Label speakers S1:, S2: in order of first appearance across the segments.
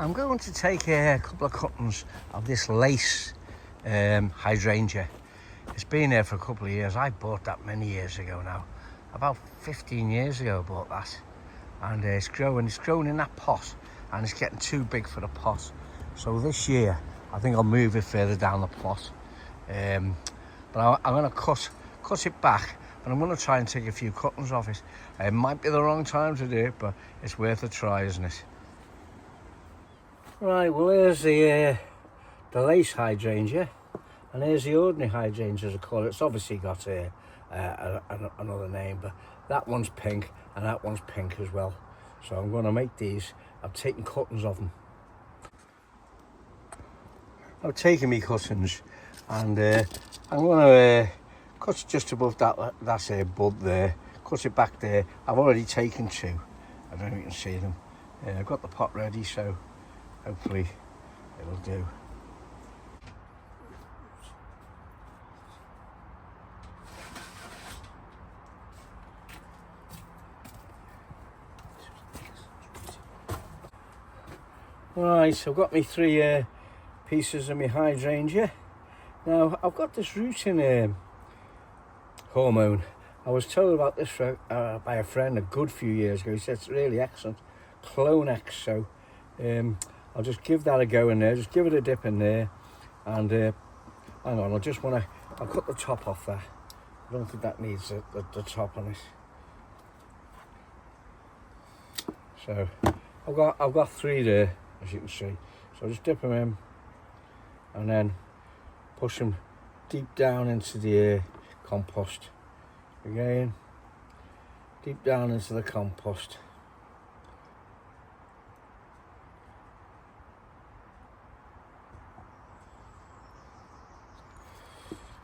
S1: I'm going to take a couple of cuttings of this lace hydrangea. It's been there for a couple of years. I bought that many years ago now. About 15 years ago I bought that. And it's growing in that pot, and it's getting too big for the pot. So this year, I think I'll move it further down the plot. But I'm going to cut it back, and I'm going to try and take a few cuttings off it. It might be the wrong time to do it, but it's worth a try, isn't it? Right, well here's the lace hydrangea, and here's the ordinary hydrangea as I call it. It's obviously got another name, but that one's pink and that one's pink as well. So I'm going to make these. I've taken cuttings of them. I've taken me cuttings, and I'm going to cut just above that bud there, cut it back there. I've already taken two. I don't know if you can see them. I've got the pot ready, so hopefully it'll do. Right, so I've got me three pieces of my hydrangea. Now I've got this rooting hormone. I was told about this by a friend a good few years ago. He said it's really excellent, Clone X. So I'll just give that a go in there. Just give it a dip in there, and hang on. I'll cut the top off that. I don't think that needs the top on it. So I've got three there, as you can see. So just dip them in, and then push them deep down into the compost. Again, deep down into the compost.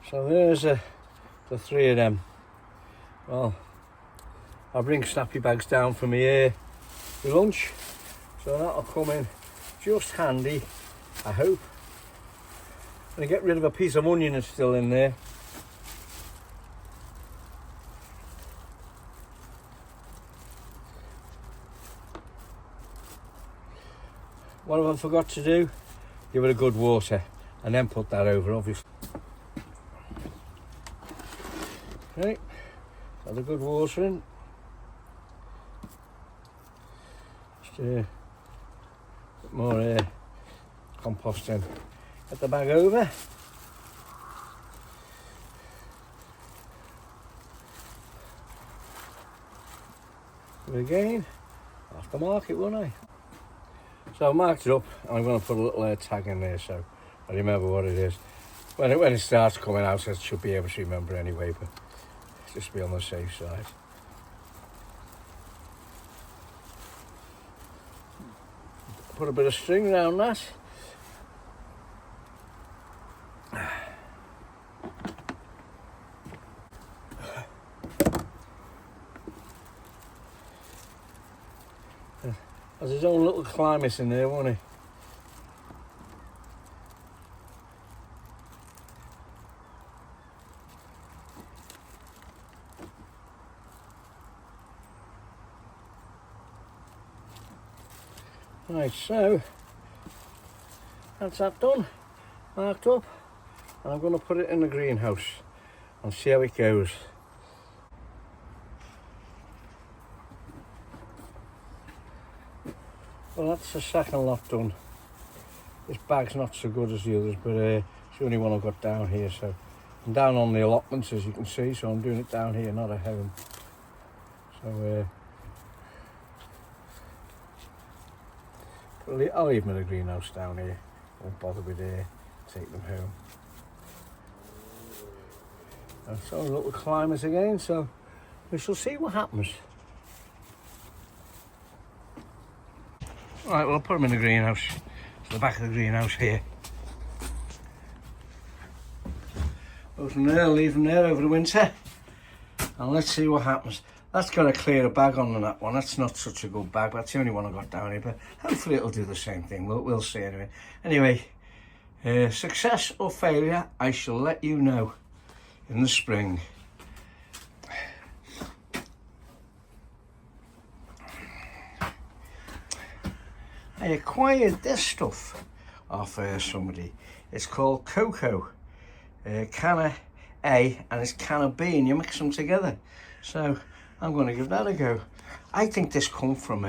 S1: So there's the three of them. Well, I'll bring snappy bags down for me lunch, so that'll come in just handy, I hope. And I get rid of a piece of onion that's still in there. What have I forgot to do? Give it a good water, and then put that over, obviously. Okay, got a good water in. Just put more compost in. Get the bag over. Do it again. Off the market, won't I? So I've marked it up, and I'm going to put a little tag in there so I remember what it is. When it starts coming out, I should be able to remember anyway, but just to be on the safe side. Put a bit of string around that. There's his own little climate in there, won't he? Right, so that's that done, marked up, and I'm going to put it in the greenhouse and see how it goes. Well, that's the second lot done. This bag's not so good as the others, but it's the only one I've got down here. So I'm down on the allotments, as you can see, so I'm doing it down here, not at home. So I'll leave them in the greenhouse down here. Won't bother with take them home. And so a little climbers again, so we shall see what happens. Right, well, I'll put them in the greenhouse. To the back of the greenhouse here. Put them there, leave them there over the winter. And let's see what happens. That's got a clearer bag on than that one. That's not such a good bag, but that's the only one I got down here. But hopefully it'll do the same thing. We'll see anyway. Anyway, success or failure, I shall let you know in the spring. I acquired this stuff off somebody. It's called cocoa, canna A and it's canna B, and you mix them together. So I'm going to give that a go. I think this come from,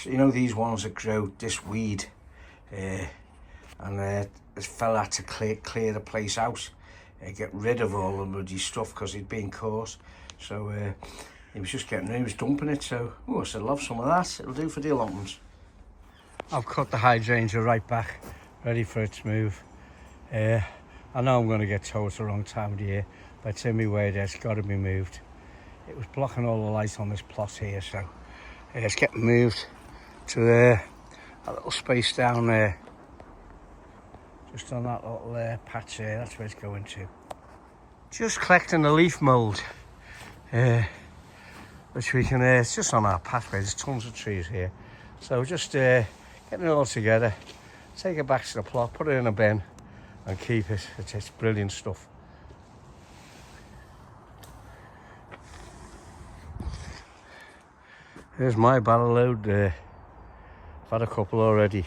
S1: you know, these ones that grow this weed, and this fella had to clear the place out, get rid of all the bloody stuff because he'd been caught. So he was just he was dumping it. So I said, I'll have some of that. It'll do for the allotments. I've cut the hydrangea right back, ready for it to move. I know I'm going to get told it's the wrong time of the year, but it's in my way there. It's got to be moved. It was blocking all the light on this plot here, so it's getting moved to a little space down there. Just on that little patch there, that's where it's going to. Just collecting the leaf mould, which we can, it's just on our pathway, there's tons of trees here. So just getting it all together, take it back to the plot, put it in a bin and keep it. It's brilliant stuff. Here's my barrel load there. I've had a couple already.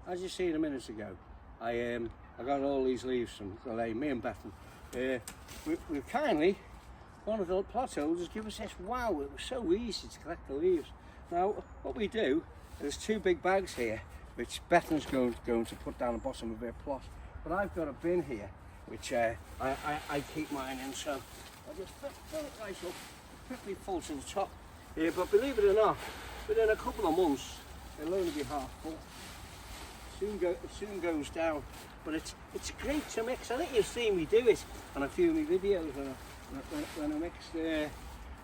S1: As you seen a minute ago, I got all these leaves from the lane, me and Bethan. We've kindly, one of the plot holders give us this. Wow, it was so easy to collect the leaves. Now, what we do, there's 2 big bags here, which Bethan's going to put down the bottom of her plot. But I've got a bin here, which I keep mine in, so I just fill it right up, quickly full to the top. Yeah, but believe it or not, within a couple of months, it'll only be half full. It soon goes down, but it's great to mix. I think you've seen me do it on a few of my videos when I mix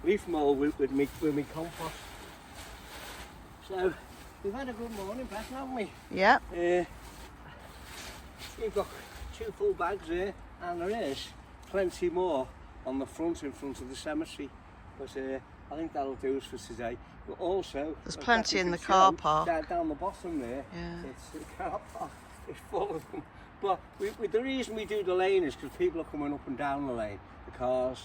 S1: leaf mould with me compost. So we've had a good morning, Beth, haven't we?
S2: Yeah.
S1: We've got 2 full bags here, and there is plenty more on the front, in front of the cemetery. But I think that'll do us for today. But also,
S2: there's plenty in the car park.
S1: Down the bottom there, it's the car park. It's full of them. But the reason we do the lane is because people are coming up and down the lane, the cars,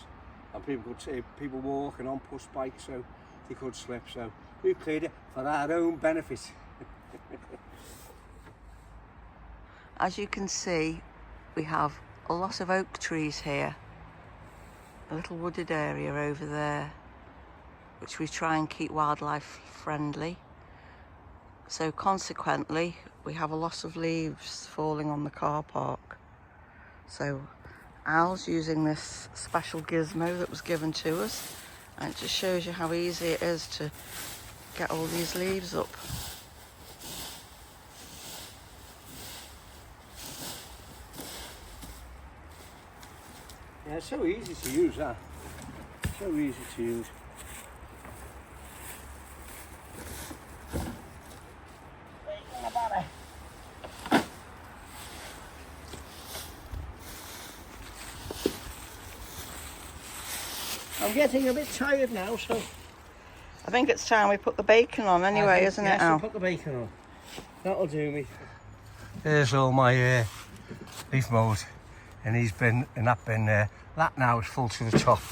S1: and people walking on push bikes, so they could slip. So we've cleared it for our own benefit.
S2: As you can see, we have a lot of oak trees here. A little wooded area over there, which we try and keep wildlife friendly. So consequently, we have a lot of leaves falling on the car park. So Al's using this special gizmo that was given to us, and it just shows you how easy it is to get all these leaves up.
S1: Yeah, it's so easy to use that. So easy to use. I'm getting a bit tired now, so
S2: I think it's time we put the bacon on anyway, isn't it, Al?
S1: Yes, put the bacon on. That'll do me. There's all my leaf mould, and he's been in that bin there. That now is full to the top.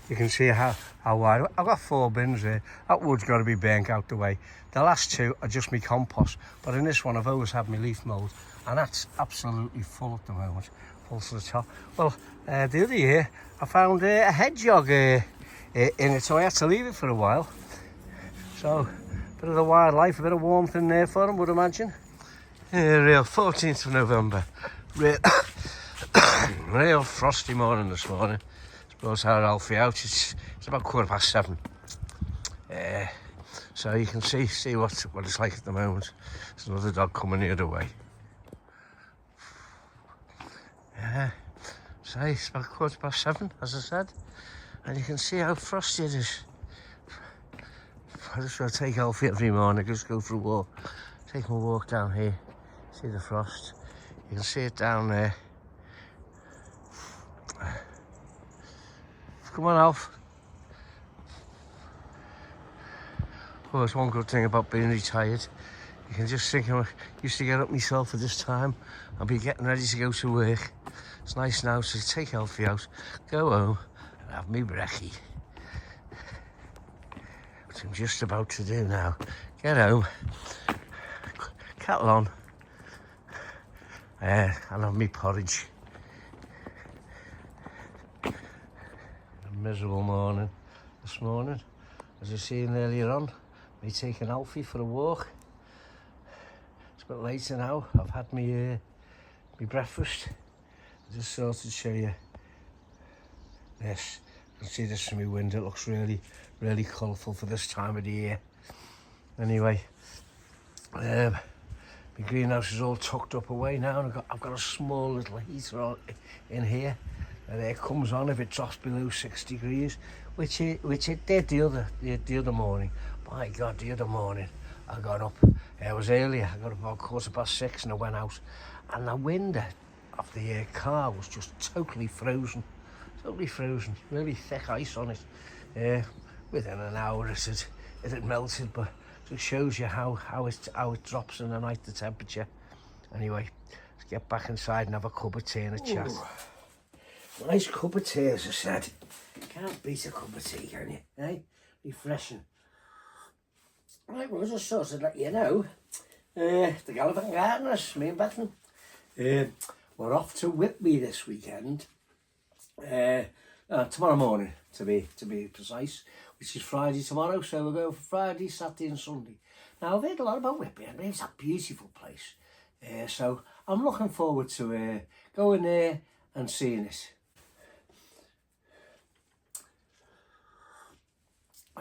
S1: You can see how wide. I've got 4 bins there. That wood's got to be burnt out the way. The last 2 are just my compost, but in this one I've always had my leaf mould, and that's absolutely full at the moment, full to the top. Well, the other year I found a hedgehog in it, so I had to leave it for a while. So, a bit of the wildlife, a bit of warmth in there for them, would imagine. Real 14th of November. Real frosty morning this morning. Suppose how Alfie out. It's about 7:15. So you can see what it's like at the moment. There's another dog coming the other way. Yeah. So it's about 7:15, as I said, and you can see how frosty it is. I just want to take Alfie every morning, just go for a walk, take him a walk down here, see the frost. You can see it down there. Come on, Alf. Well, there's one good thing about being retired. You can just think, I used to get up myself at this time. I'll be getting ready to go to work. It's nice now to take Alfie out, go home and have me brekkie. Which I'm just about to do now. Get home, Kettle on. I have me porridge. A miserable morning this morning. As I was saying earlier on, me taking Alfie for a walk. It's a bit later now. I've had me breakfast. I just thought to show you this. You can see this from my window. It looks really, really colourful for this time of the year. Anyway, my greenhouse is all tucked up away now, and I've got a small little heater on in here, and it comes on if it drops below 6 degrees, which it did the other morning. My God, the other morning I got up. It was earlier. I got up about 6:15, and I went out, and the window of the car was just totally frozen, really thick ice on it. Within an hour it had melted, but it shows you how it drops in the night, the temperature. Anyway, let's get back inside and have a cup of tea and a chat. Ooh. Nice cup of tea, as I said. Can't beat a cup of tea, can you? Eh? Refreshing. Right, well, I just sort of let you know, the Gallivant Gardeners, me and Bethan, we're off to Whitby this weekend. Tomorrow morning, to be precise, which is Friday tomorrow. So we'll go for Friday, Saturday and Sunday. Now, I've heard a lot about Whitby. I mean, it's a beautiful place. So I'm looking forward to going there and seeing it.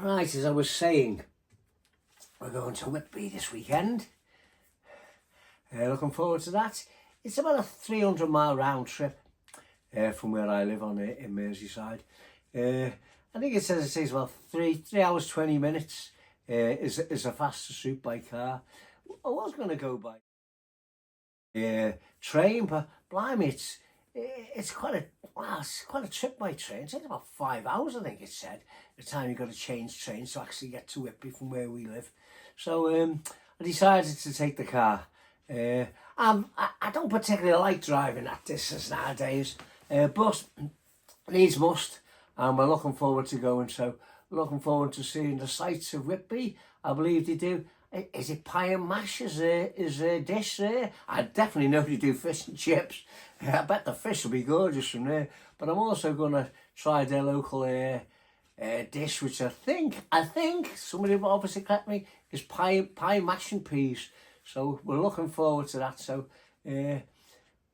S1: Right, as I was saying, we're going to Whitby this weekend. Looking forward to that. It's about a 300-mile round trip from where I live in Merseyside. I think it says about 3 hours 20 minutes is a fastest route by car. I was going to go by train, but blimey, it's quite a trip by train. It takes about 5 hours, I think it said, the time you've got to change trains to actually get to Whitby from where we live. So I decided to take the car. I don't particularly like driving that distance nowadays, but needs must, and we're looking forward to going. So looking forward to seeing the sights of Whitby. I believe they do. Is it pie and mash is a dish there? I definitely know they do fish and chips. I bet the fish will be gorgeous from there. But I'm also going to try their local dish, which I think somebody will obviously correct me, is pie mash and peas. So we're looking forward to that. So we're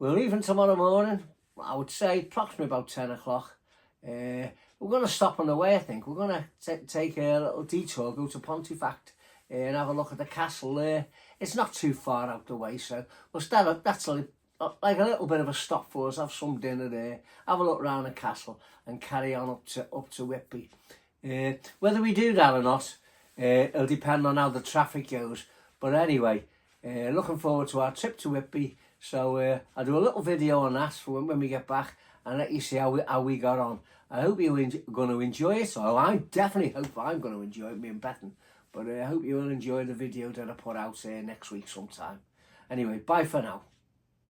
S1: leaving tomorrow morning. I would say approximately about 10 o'clock. We're going to stop on the way, I think. We're going to take a little detour, go to Pontefract and have a look at the castle there. It's not too far out the way, so we'll start. That's like a little bit of a stop for us. Have some dinner there, have a look around the castle, and carry on up to Whitby. Whether we do that or not, it'll depend on how the traffic goes. But anyway, looking forward to our trip to Whitby. So I'll do a little video on that for when we get back and let you see how we got on. I hope you're going to enjoy it. So I definitely hope I'm going to enjoy it, me and Bethan. But I hope you will enjoy the video that I put out next week sometime. Anyway, bye for now.